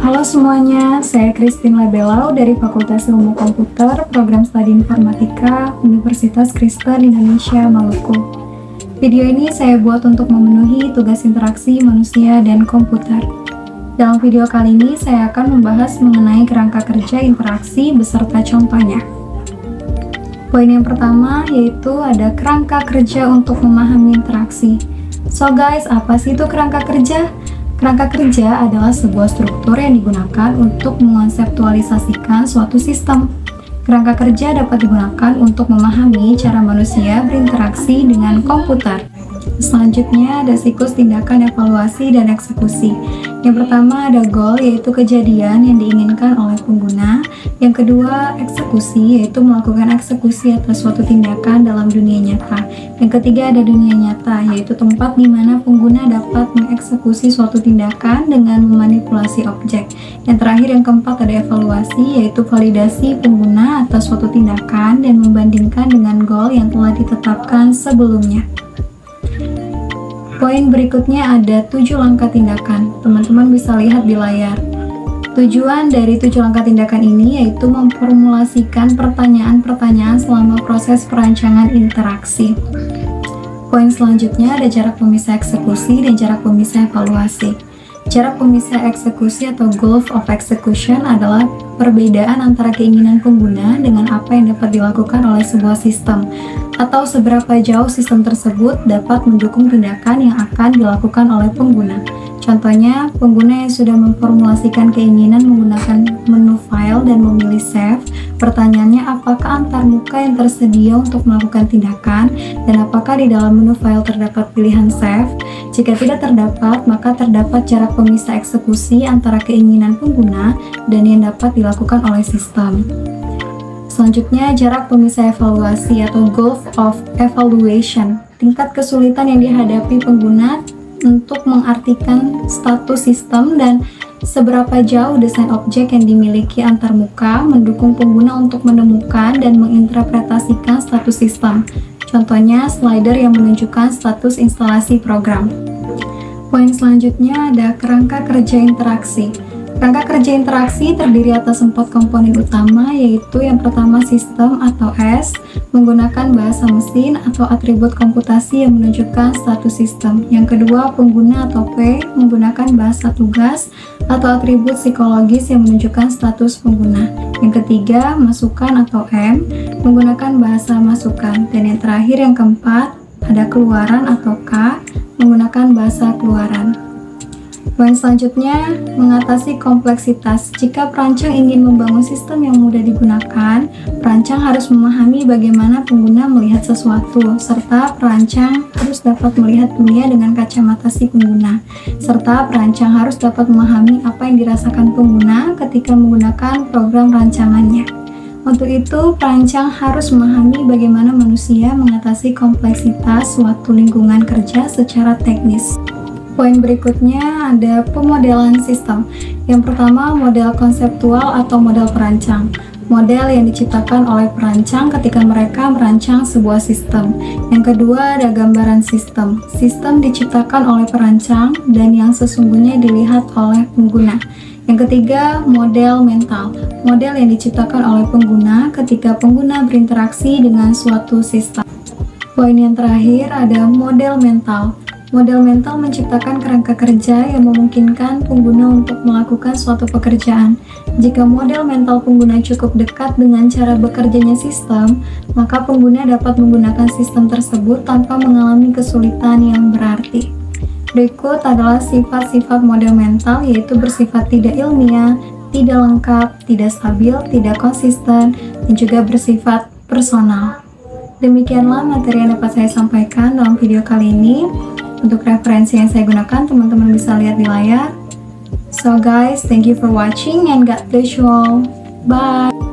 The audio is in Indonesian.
Halo semuanya, saya Christine Labelau dari Fakultas Ilmu Komputer, Program Studi Informatika, Universitas Kristen Indonesia, Maluku. Video ini saya buat untuk memenuhi tugas interaksi manusia dan komputer. Dalam video kali ini, saya akan membahas mengenai kerangka kerja interaksi beserta contohnya. Poin yang pertama yaitu ada kerangka kerja untuk memahami interaksi. So guys, apa sih itu kerangka kerja? Kerangka kerja adalah sebuah struktur yang digunakan untuk mengonseptualisasikan suatu sistem. Kerangka kerja dapat digunakan untuk memahami cara manusia berinteraksi dengan komputer. Selanjutnya ada siklus tindakan evaluasi dan eksekusi. Yang pertama ada goal, yaitu kejadian yang diinginkan oleh pengguna. Yang kedua eksekusi, yaitu melakukan eksekusi atas suatu tindakan dalam dunia nyata. Yang ketiga ada dunia nyata, yaitu tempat di mana pengguna dapat mengeksekusi suatu tindakan dengan memanipulasi objek. Yang terakhir yang keempat ada evaluasi, yaitu validasi pengguna atas suatu tindakan dan membandingkan dengan goal yang telah ditetapkan sebelumnya. Poin berikutnya ada 7 langkah tindakan. Teman-teman bisa lihat di layar. Tujuan dari 7 langkah tindakan ini yaitu memformulasikan pertanyaan-pertanyaan selama proses perancangan interaksi. Poin selanjutnya ada jarak pemisah eksekusi dan jarak pemisah evaluasi. Jarak pemisah eksekusi atau goal of execution adalah perbedaan antara keinginan pengguna dengan apa yang dapat dilakukan oleh sebuah sistem, atau seberapa jauh sistem tersebut dapat mendukung tindakan yang akan dilakukan oleh pengguna. Contohnya, pengguna yang sudah memformulasikan keinginan menggunakan menu file dan memilih save. Pertanyaannya, apakah antar muka yang tersedia untuk melakukan tindakan, dan apakah di dalam menu file terdapat pilihan save? Jika tidak terdapat, maka terdapat jarak pemisah eksekusi antara keinginan pengguna dan yang dapat dilakukan oleh sistem. Selanjutnya, jarak pemisah evaluasi atau goal of evaluation. Tingkat kesulitan yang dihadapi pengguna untuk mengartikan status sistem dan seberapa jauh desain objek yang dimiliki antar muka mendukung pengguna untuk menemukan dan menginterpretasikan status sistem. Contohnya, slider yang menunjukkan status instalasi program. Poin selanjutnya ada kerangka kerja interaksi. Kerangka kerja interaksi terdiri atas 4 komponen utama, yaitu yang pertama sistem atau S, menggunakan bahasa mesin atau atribut komputasi yang menunjukkan status sistem. Yang kedua pengguna atau P, menggunakan bahasa tugas atau atribut psikologis yang menunjukkan status pengguna. Yang ketiga masukan atau M, menggunakan bahasa masukan. Dan yang terakhir yang keempat ada keluaran atau K, menggunakan bahasa keluaran. Poin selanjutnya, mengatasi kompleksitas. Jika perancang ingin membangun sistem yang mudah digunakan, perancang harus memahami bagaimana pengguna melihat sesuatu, serta perancang harus dapat melihat dunia dengan kacamata si pengguna, serta perancang harus dapat memahami apa yang dirasakan pengguna ketika menggunakan program rancangannya. Untuk itu, perancang harus memahami bagaimana manusia mengatasi kompleksitas suatu lingkungan kerja secara teknis. Poin berikutnya ada pemodelan sistem. Yang pertama, model konseptual atau model perancang. Model yang diciptakan oleh perancang ketika mereka merancang sebuah sistem. Yang kedua ada gambaran sistem. Sistem diciptakan oleh perancang dan yang sesungguhnya dilihat oleh pengguna. Yang ketiga, model mental. Model yang diciptakan oleh pengguna ketika pengguna berinteraksi dengan suatu sistem. Poin yang terakhir ada model mental. Model mental menciptakan kerangka kerja yang memungkinkan pengguna untuk melakukan suatu pekerjaan. Jika model mental pengguna cukup dekat dengan cara bekerjanya sistem, maka pengguna dapat menggunakan sistem tersebut tanpa mengalami kesulitan yang berarti. Berikut adalah sifat-sifat model mental, yaitu bersifat tidak ilmiah, tidak lengkap, tidak stabil, tidak konsisten, dan juga bersifat personal. Demikianlah materi yang dapat saya sampaikan dalam video kali ini. Untuk referensi yang saya gunakan, teman-teman bisa lihat di layar. So guys, thank you for watching and God bless you all. Bye!